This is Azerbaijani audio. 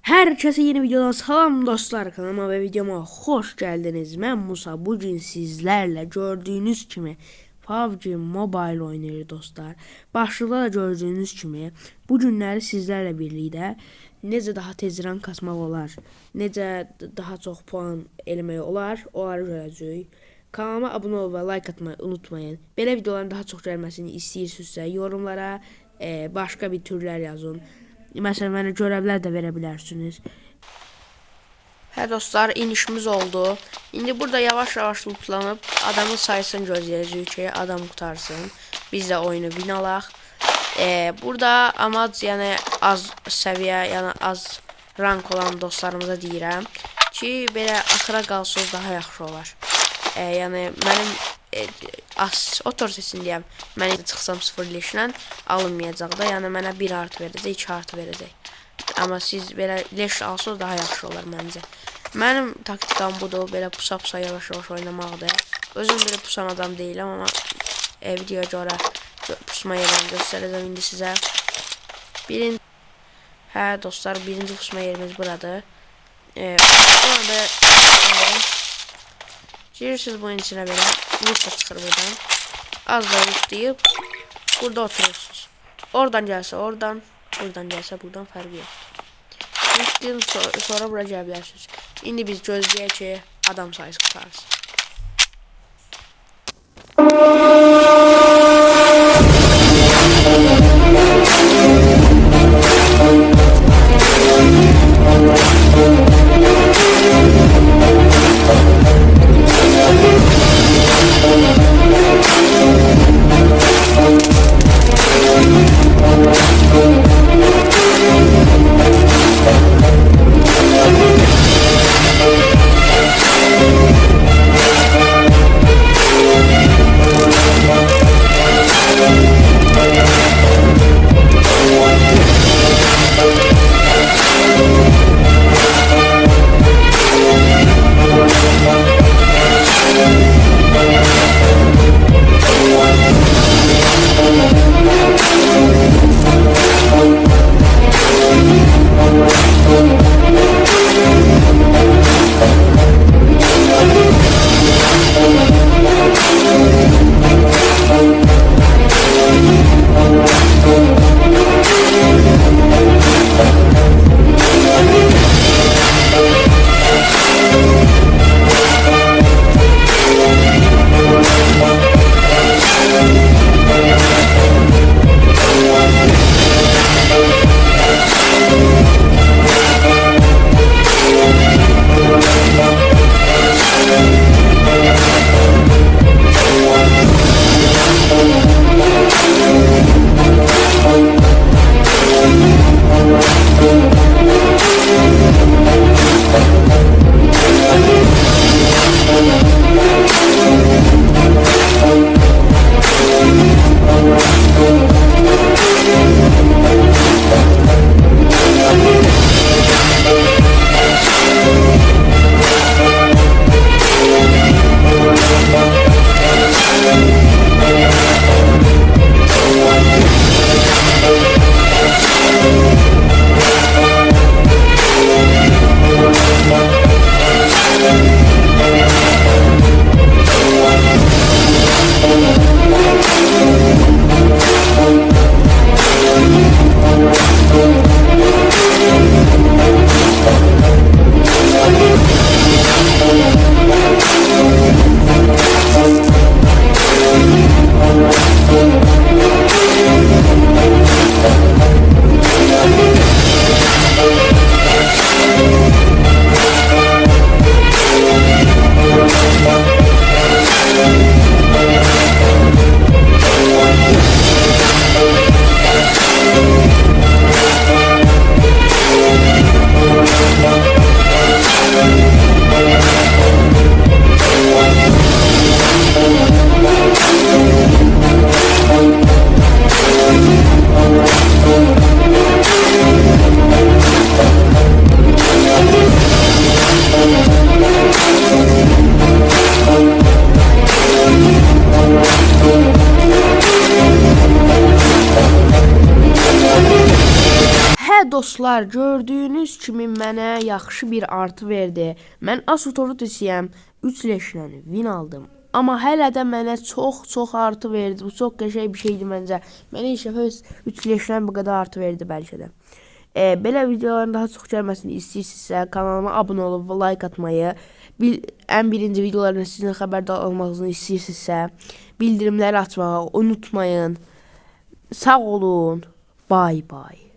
Herkese yeni videodan salam dostlar, kanalıma ve videoma hoş geldiniz. Ben Musa. Bugün sizlerle gördüğünüz kimi PUBG Mobile oynayır dostlar. Başlıqda da gördüğünüz kimi bu günləri sizlərlə birlikdə necə daha tez rank kasmaq olar, necə daha çox puan eləmək olar, onları görəcəyik. Kanalıma abunə ol və like atmayı unutmayın. Belə videoların daha çox gəlməsini istəyirsinizsə yorumlara başqa bir türlər yazın. Mesela bana görevler de verebilirsiniz. Hə dostlar, inişimiz oldu. İndi burada yavaş yavaş lootlanıp adamın sayısını gözləyəcəyik ki adam qutarsın. Biz də oyunu win alaq. Burada amac yəni az səviyyə, yəni az rank olan dostlarımıza deyirəm ki belə axıra qalsınız daha yaxşı olar. Yəni mənim otor sesini deyəm. Mən çıxsam 0 leşlə alınmayacaq da. Yəni mənə 1 artı verəcək, 2 artı verəcək. Amma siz belə leş alsınız daha yaxşı olar məncə. Mənim taktikam budur. Belə pusa yavaş yavaş oynamaqdır. Özüm belə pusan adam deyiləm amma videoya görə pusma yerini göstərəcəm indi sizə. Hə dostlar, birinci pusma yerimiz buradır. Burada girirsiniz bunun içine belə. Vursa çıxır buradan. Az da vurtlayıb burada oturursunuz. Oradan gəlsə oradan, buradan gəlsə buradan fərqi yoxdur. Vurtlayın sonra bura gələ bilərsiniz. İndi biz gözləyək ki adam sayısı qutarsın. dostlar, gördüyünüz kimi mənə yaxşı bir artı verdi. Mən Asutorutusiyəm, 3 leşlə win aldım. Amma hələ də mənə çox artı verdi. Bu çox qəşəng bir şeydi məncə. Mənə ilk dəfə 3 leşlə bu qədər artı verdi bəlkə də. Belə videoların daha çox gəlməsini istəyirsinizsə, kanalıma abunə olub like atmayı, ən birinci videolardan sizin xəbərdar olmağınızı istəyirsinizsə, bildirimləri açmağı unutmayın. Sağ olun. Bye bye.